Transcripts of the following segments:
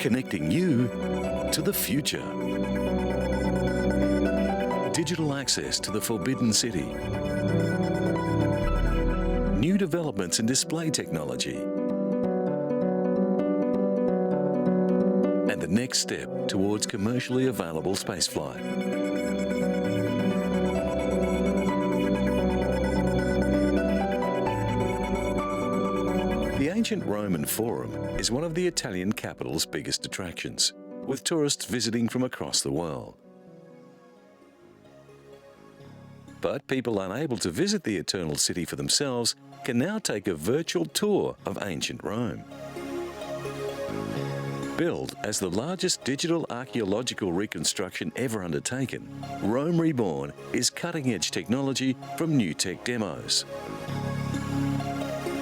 connecting you to the future. Digital access to the Forbidden City. New developments in display technology. And the next step towards commercially available spaceflight. The ancient Roman Forum is one of the Italian capital's biggest attractions, with tourists visiting from across the world. But people unable to visit the Eternal City for themselves can now take a virtual tour of ancient Rome. Billed as the largest digital archaeological reconstruction ever undertaken, Rome Reborn is cutting-edge technology from new tech demos.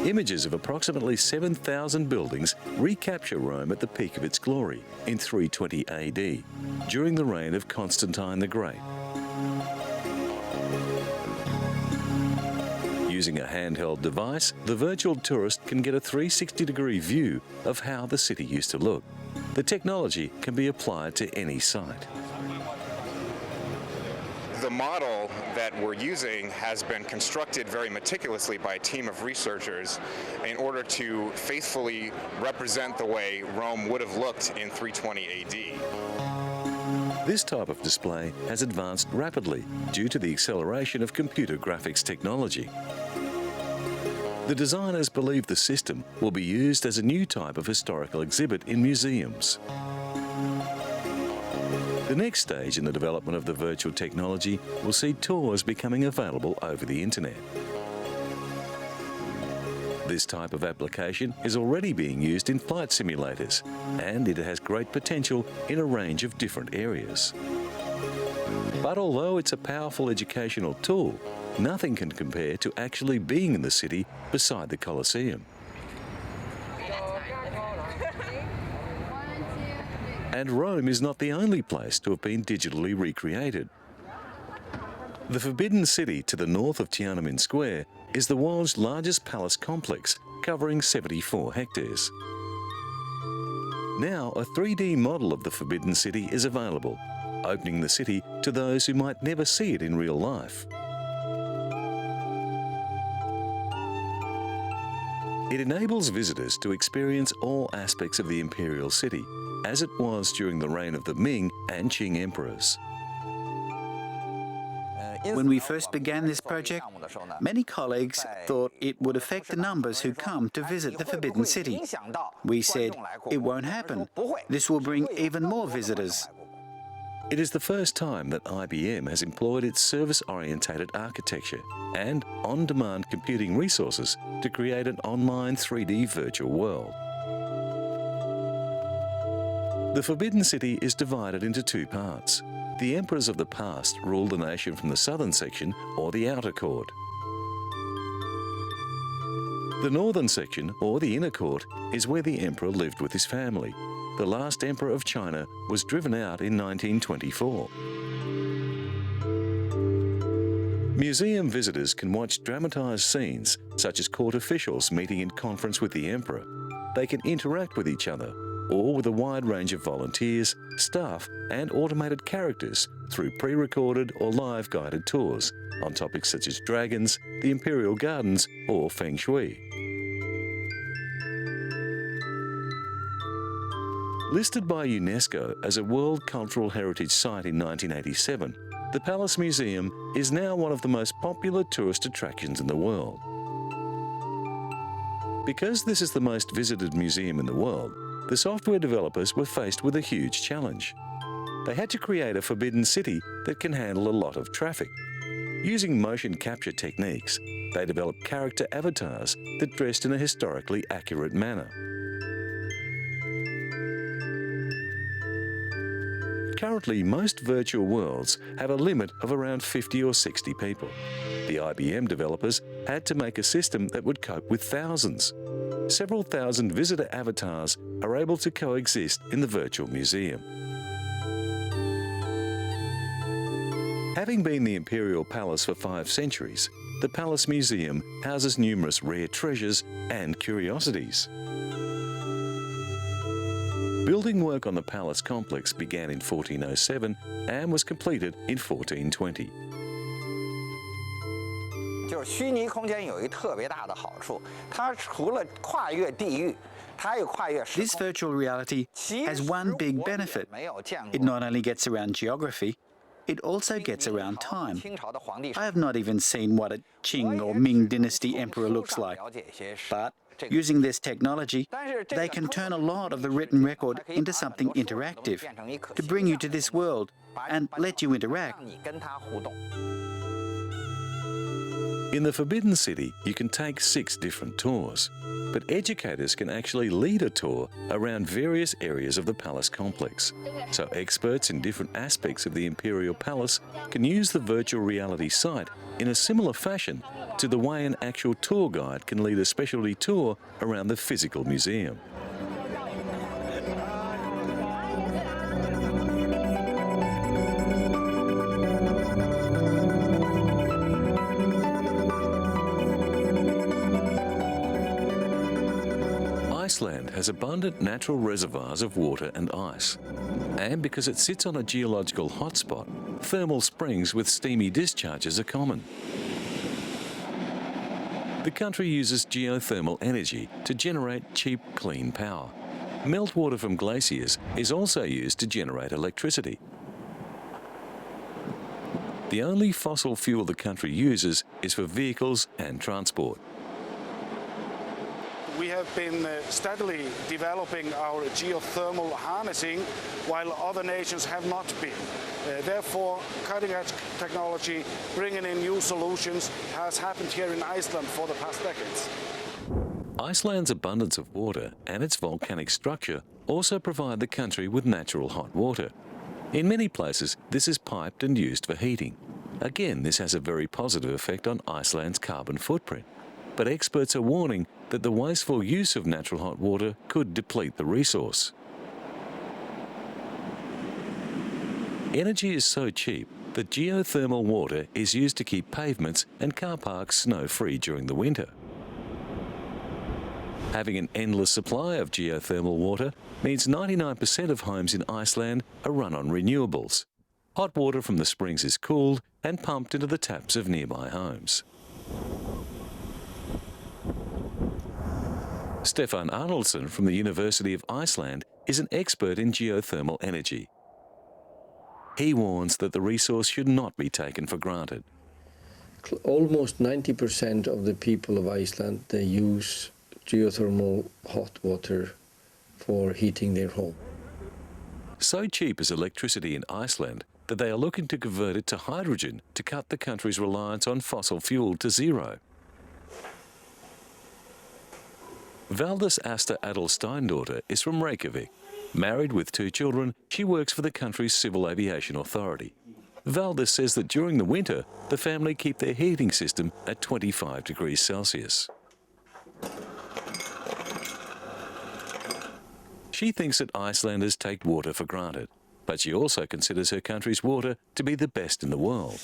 Images of approximately 7,000 buildings recapture Rome at the peak of its glory in 320 AD, during the reign of Constantine the Great. Using a handheld device, the virtual tourist can get a 360-degree view of how the city used to look. The technology can be applied to any site. The model that we're using has been constructed very meticulously by a team of researchers in order to faithfully represent the way Rome would have looked in 320 AD. This type of display has advanced rapidly due to the acceleration of computer graphics technology. The designers believe the system will be used as a new type of historical exhibit in museums. The next stage in the development of the virtual technology will see tours becoming available over the internet. This type of application is already being used in flight simulators, and it has great potential in a range of different areas. But although it's a powerful educational tool, nothing can compare to actually being in the city beside the Colosseum. And Rome is not the only place to have been digitally recreated. The Forbidden City to the north of Tiananmen Square is the world's largest palace complex, covering 74 hectares. Now, a 3D model of the Forbidden City is available, opening the city to those who might never see it in real life. It enables visitors to experience all aspects of the imperial city, as it was during the reign of the Ming and Qing emperors. When we first began this project, many colleagues thought it would affect the numbers who come to visit the Forbidden City. We said, it won't happen. This will bring even more visitors. It is the first time that IBM has employed its service-orientated architecture and on-demand computing resources to create an online 3D virtual world. The Forbidden City is divided into two parts. The emperors of the past ruled the nation from the southern section, or the outer court. The northern section, or the inner court, is where the emperor lived with his family. The last emperor of China was driven out in 1924. Museum visitors can watch dramatized scenes, such as court officials meeting in conference with the emperor. They can interact with each other, or with a wide range of volunteers, staff and automated characters through pre-recorded or live guided tours on topics such as dragons, the imperial gardens or feng shui. Listed by UNESCO as a World Cultural Heritage Site in 1987, the Palace Museum is now one of the most popular tourist attractions in the world. Because this is the most visited museum in the world, the software developers were faced with a huge challenge. They had to create a forbidden city that can handle a lot of traffic. Using motion capture techniques, they developed character avatars that dressed in a historically accurate manner. Currently, most virtual worlds have a limit of around 50 or 60 people. The IBM developers had to make a system that would cope with thousands. Several thousand visitor avatars are able to coexist in the virtual museum. Having been the imperial palace for 5 centuries, the Palace Museum houses numerous rare treasures and curiosities. Building work on the palace complex began in 1407 and was completed in 1420. 就是虚拟空间有一个特别大的好处，它除了跨越地域，它又跨越时 This 空。 virtual reality has one big benefit. 没有见 It 过 not only gets around geography, it also gets around time. 清朝的皇帝。 I have not even seen what a Qing or Ming dynasty emperor looks like. But using this technology, they can turn a lot of the written record into something interactive to bring you to this world and let you interact. 让你跟他互动。 In the Forbidden City, you can take 6 different tours, but educators can actually lead a tour around various areas of the palace complex. So experts in different aspects of the Imperial Palace can use the virtual reality site in a similar fashion to the way an actual tour guide can lead a specialty tour around the physical museum. Iceland has abundant natural reservoirs of water and ice. And because it sits on a geological hotspot, thermal springs with steamy discharges are common. The country uses geothermal energy to generate cheap, clean power. Meltwater from glaciers is also used to generate electricity. The only fossil fuel the country uses is for vehicles and transport. We have been steadily developing our geothermal harnessing while other nations have not been. Therefore, cutting-edge technology, bringing in new solutions, has happened here in Iceland for the past decades. Iceland's abundance of water and its volcanic structure also provide the country with natural hot water. In many places, this is piped and used for heating. Again, this has a very positive effect on Iceland's carbon footprint. But experts are warning that the wasteful use of natural hot water could deplete the resource. Energy is so cheap that geothermal water is used to keep pavements and car parks snow-free during the winter. Having an endless supply of geothermal water means 99% of homes in Iceland are run on renewables. Hot water from the springs is cooled and pumped into the taps of nearby homes. Stefan Arnoldsson from the University of Iceland is an expert in geothermal energy. He warns that the resource should not be taken for granted. Almost 90% of the people of Iceland, they use geothermal hot water for heating their home. So cheap is electricity in Iceland that they are looking to convert it to hydrogen to cut the country's reliance on fossil fuel to zero. Valdis Asta Adelsteindaughter is from Reykjavik. Married with 2 children, she works for the country's Civil Aviation Authority. Valdis says that during the winter, the family keep their heating system at 25 degrees Celsius. She thinks that Icelanders take water for granted, but she also considers her country's water to be the best in the world.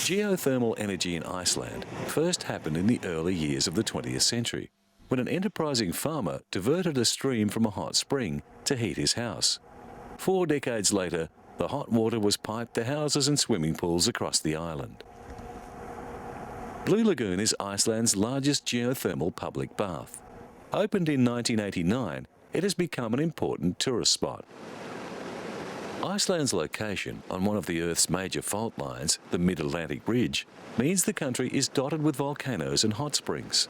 Geothermal energy in Iceland first happened in the early years of the 20th century, when an enterprising farmer diverted a stream from a hot spring to heat his house. 4 decades later, the hot water was piped to houses and swimming pools across the island. Blue Lagoon is Iceland's largest geothermal public bath. Opened in 1989, it has become an important tourist spot. Iceland's location on one of the Earth's major fault lines, the Mid-Atlantic Ridge, means the country is dotted with volcanoes and hot springs.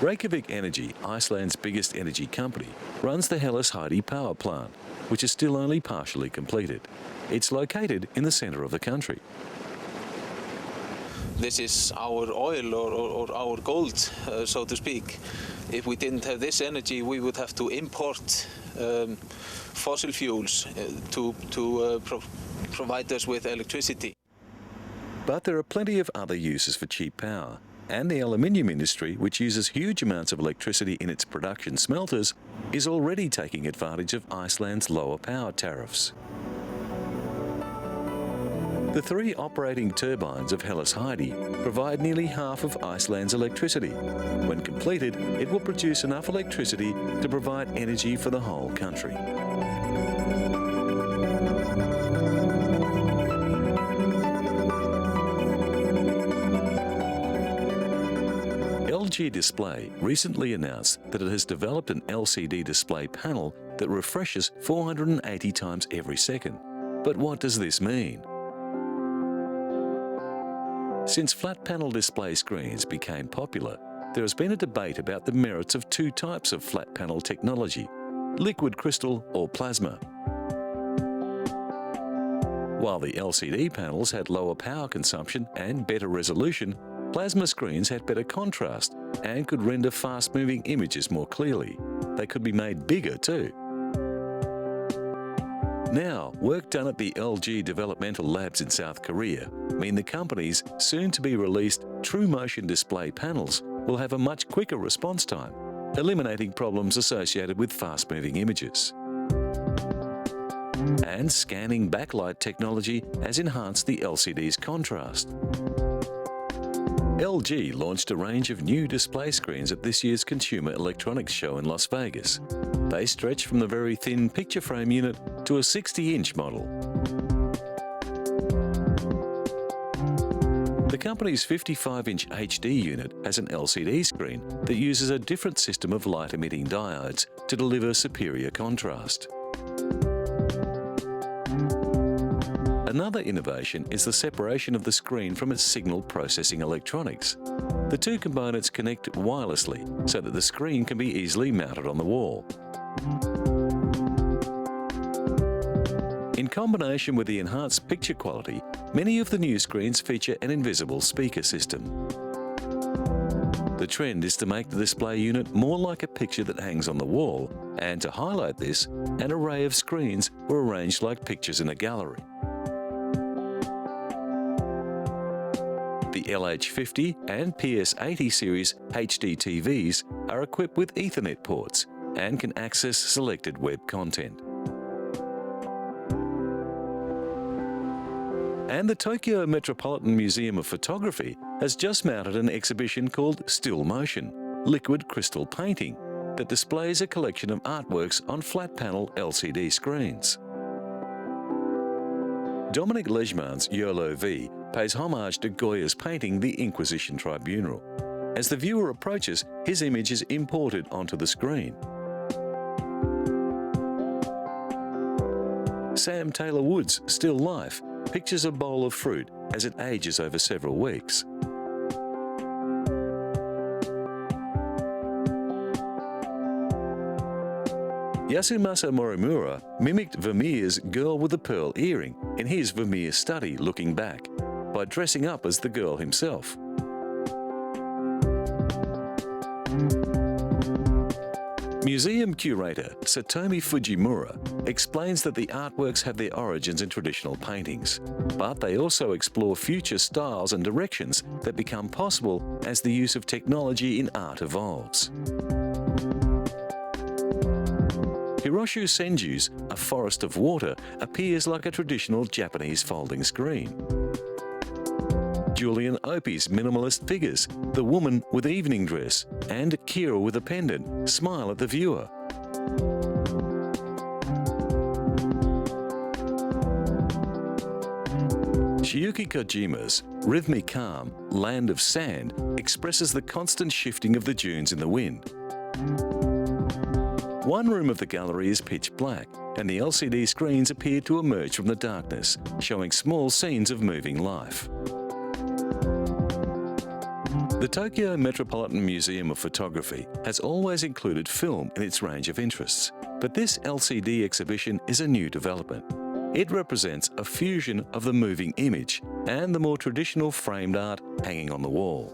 Reykjavik Energy, Iceland's biggest energy company, runs the Hellisheidi power plant, which is still only partially completed. It's located in the centre of the country. This is our oil or our gold, so to speak. If we didn't have this energy, we would have to import fossil fuels to provide us with electricity. But there are plenty of other uses for cheap power, and the aluminium industry, which uses huge amounts of electricity in its production smelters, is already taking advantage of Iceland's lower power tariffs. The 3 operating turbines of Hellas Heidi provide nearly half of Iceland's electricity. When completed, it will produce enough electricity to provide energy for the whole country. LG Display recently announced that it has developed an LCD display panel that refreshes 480 times every second. But what does this mean? Since flat panel display screens became popular, there has been a debate about the merits of 2 types of flat panel technology, liquid crystal or plasma. While the LCD panels had lower power consumption and better resolution, plasma screens had better contrast and could render fast-moving images more clearly. They could be made bigger too. Now, work done at the LG developmental labs in South Korea mean the company's soon-to-be-released True Motion display panels will have a much quicker response time, eliminating problems associated with fast-moving images. And scanning backlight technology has enhanced the LCD's contrast. LG launched a range of new display screens at this year's Consumer Electronics Show in Las Vegas. They stretch from the very thin picture frame unit to a 60-inch model. The company's 55-inch HD unit has an LCD screen that uses a different system of light-emitting diodes to deliver superior contrast. Another innovation is the separation of the screen from its signal processing electronics. The 2 components connect wirelessly so that the screen can be easily mounted on the wall. In combination with the enhanced picture quality, many of the new screens feature an invisible speaker system. The trend is to make the display unit more like a picture that hangs on the wall, and to highlight this, an array of screens were arranged like pictures in a gallery. The LH50 and PS80 series HD TVs are equipped with Ethernet ports and can access selected web content. And the Tokyo Metropolitan Museum of Photography has just mounted an exhibition called Still Motion, Liquid Crystal Painting, that displays a collection of artworks on flat-panel LCD screens. Dominic Legeman's YOLO V pays homage to Goya's painting The Inquisition Tribunal. As the viewer approaches, his image is imported onto the screen. Sam Taylor Wood's Still Life pictures a bowl of fruit as it ages over several weeks. Yasumasa Morimura mimicked Vermeer's Girl with a Pearl Earring in his Vermeer study Looking Back by dressing up as the girl himself. Museum curator Satomi Fujimura explains that the artworks have their origins in traditional paintings, but they also explore future styles and directions that become possible as the use of technology in art evolves. Hiroshu Senju's A Forest of Water appears like a traditional Japanese folding screen. Julian Opie's minimalist figures, the woman with evening dress and Kira with a pendant, smile at the viewer. Shiyuki Kojima's rhythmic calm, Land of Sand expresses the constant shifting of the dunes in the wind. One room of the gallery is pitch black, and the LCD screens appear to emerge from the darkness, showing small scenes of moving life. The Tokyo Metropolitan Museum of Photography has always included film in its range of interests, but this LCD exhibition is a new development. It represents a fusion of the moving image and the more traditional framed art hanging on the wall.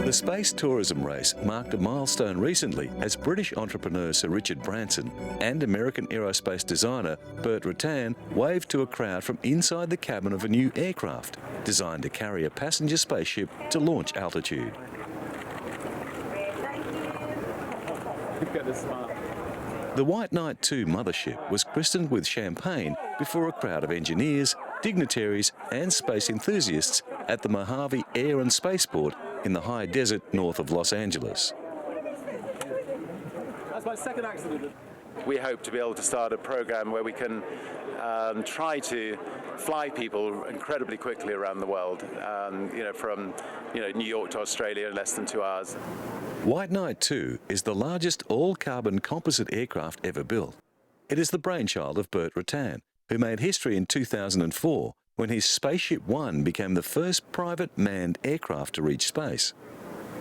The space tourism race marked a milestone recently as British entrepreneur Sir Richard Branson and American aerospace designer Burt Rutan waved to a crowd from inside the cabin of a new aircraft designed to carry a passenger spaceship to launch altitude. The White Knight 2 mothership was christened with champagne before a crowd of engineers, dignitaries and space enthusiasts at the Mojave Air and Spaceport in the high desert north of Los Angeles. That's my second accident. We hope to be able to start a program where we can try to fly people incredibly quickly around the world, from New York to Australia in less than 2 hours. White Knight 2 is the largest all-carbon composite aircraft ever built. It is the brainchild of Burt Rutan, who made history in 2004 when his Spaceship One became the first private manned aircraft to reach space.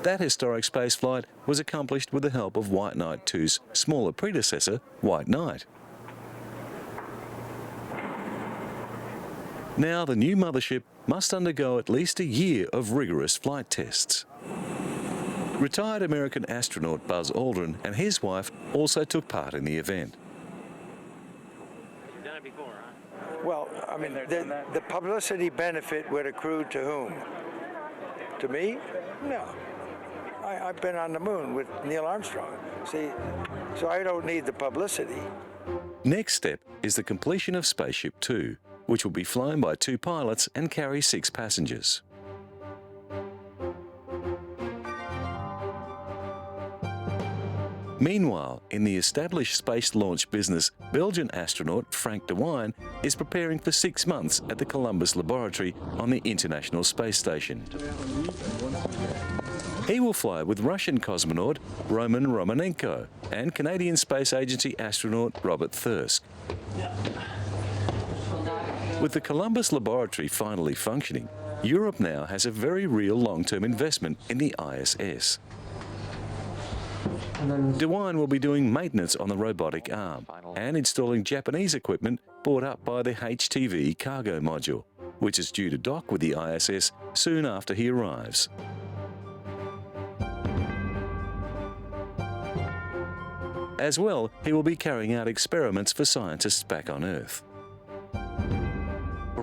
That historic spaceflight was accomplished with the help of White Knight 2's smaller predecessor, White Knight. Now the new mothership must undergo at least a year of rigorous flight tests. Retired American astronaut Buzz Aldrin and his wife also took part in the event. You've done it before, huh? Well, I mean, the publicity benefit would accrue to whom? To me? No. I've been on the moon with Neil Armstrong. See, so I don't need the publicity. Next step is the completion of Spaceship 2, which will be flown by 2 pilots and carry 6 passengers. Meanwhile, in the established space launch business, Belgian astronaut Frank de Wijn is preparing for 6 months at the Columbus Laboratory on the International Space Station. He will fly with Russian cosmonaut Roman Romanenko and Canadian Space Agency astronaut Robert Thirsk. With the Columbus Laboratory finally functioning, Europe now has a very real long-term investment in the ISS. De Wijn will be doing maintenance on the robotic arm and installing Japanese equipment brought up by the HTV cargo module, which is due to dock with the ISS soon after he arrives. As well, he will be carrying out experiments for scientists back on Earth.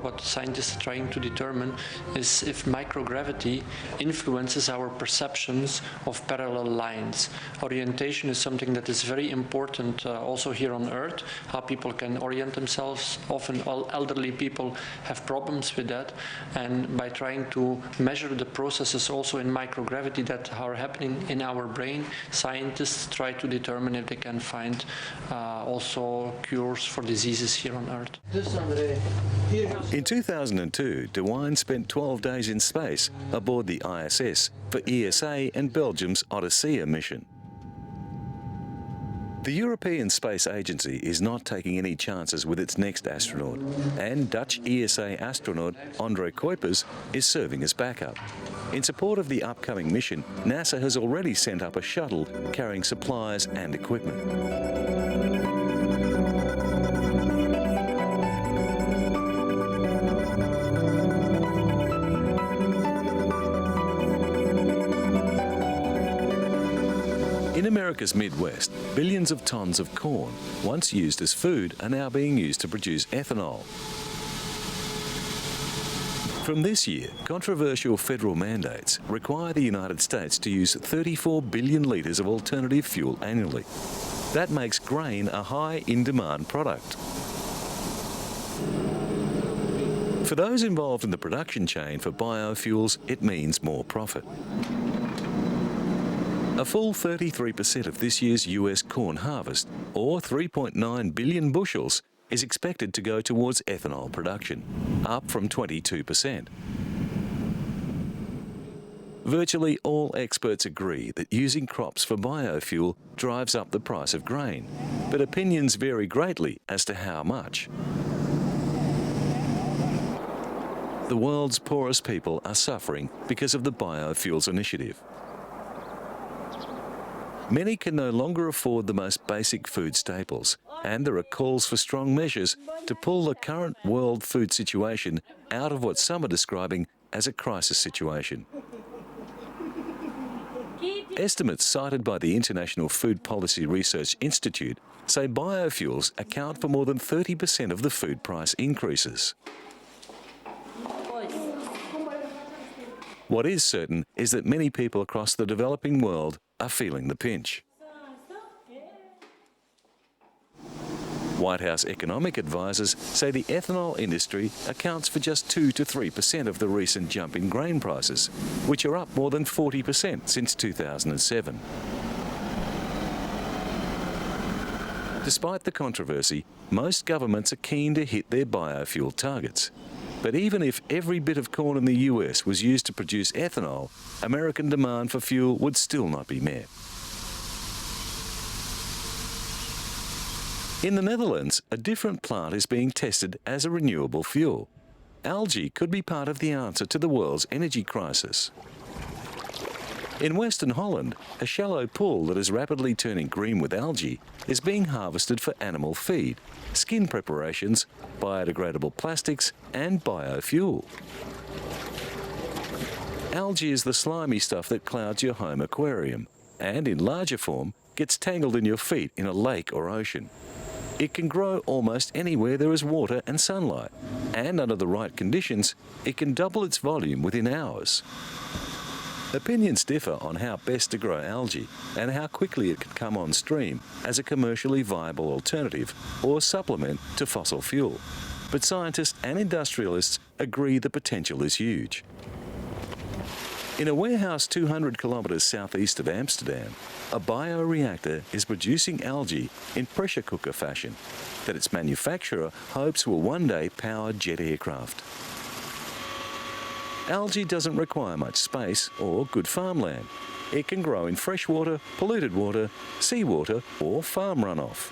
What scientists are trying to determine is if microgravity influences our perceptions of parallel lines. Orientation is something that is very important also here on Earth, how people can orient themselves. Often elderly people have problems with that, and by trying to measure the processes also in microgravity that are happening in our brain, scientists try to determine if they can find also cures for diseases here on Earth. In 2002, De Wijn spent 12 days in space aboard the ISS for ESA and Belgium's Odyssea mission. The European Space Agency is not taking any chances with its next astronaut, and Dutch ESA astronaut André Kuipers is serving as backup. In support of the upcoming mission, NASA has already sent up a shuttle carrying supplies and equipment. In America's Midwest, billions of tons of corn, once used as food, are now being used to produce ethanol. From this year, controversial federal mandates require the United States to use 34 billion litres of alternative fuel annually. That makes grain a high in-demand product. For those involved in the production chain for biofuels, it means more profit. A full 33% of this year's US corn harvest, or 3.9 billion bushels, is expected to go towards ethanol production, up from 22%. Virtually all experts agree that using crops for biofuel drives up the price of grain, but opinions vary greatly as to how much. The world's poorest people are suffering because of the biofuels initiative. Many can no longer afford the most basic food staples, and there are calls for strong measures to pull the current world food situation out of what some are describing as a crisis situation. Estimates cited by the International Food Policy Research Institute say biofuels account for more than 30% of the food price increases. What is certain is that many people across the developing world are feeling the pinch. White House economic advisors say the ethanol industry accounts for just 2 to 3% of the recent jump in grain prices, which are up more than 40% since 2007. Despite the controversy, most governments are keen to hit their biofuel targets. But even if every bit of corn in the US was used to produce ethanol, American demand for fuel would still not be met. In the Netherlands, a different plant is being tested as a renewable fuel. Algae could be part of the answer to the world's energy crisis. In Western Holland, a shallow pool that is rapidly turning green with algae is being harvested for animal feed, skin preparations, biodegradable plastics and biofuel. Algae is the slimy stuff that clouds your home aquarium and, in larger form, gets tangled in your feet in a lake or ocean. It can grow almost anywhere there is water and sunlight, and under the right conditions, it can double its volume within hours. Opinions differ on how best to grow algae and how quickly it can come on stream as a commercially viable alternative or supplement to fossil fuel. But scientists and industrialists agree the potential is huge. In a warehouse 200 kilometres southeast of Amsterdam, a bioreactor is producing algae in pressure cooker fashion that its manufacturer hopes will one day power jet aircraft. Algae doesn't require much space or good farmland. It can grow in freshwater, polluted water, seawater or farm runoff.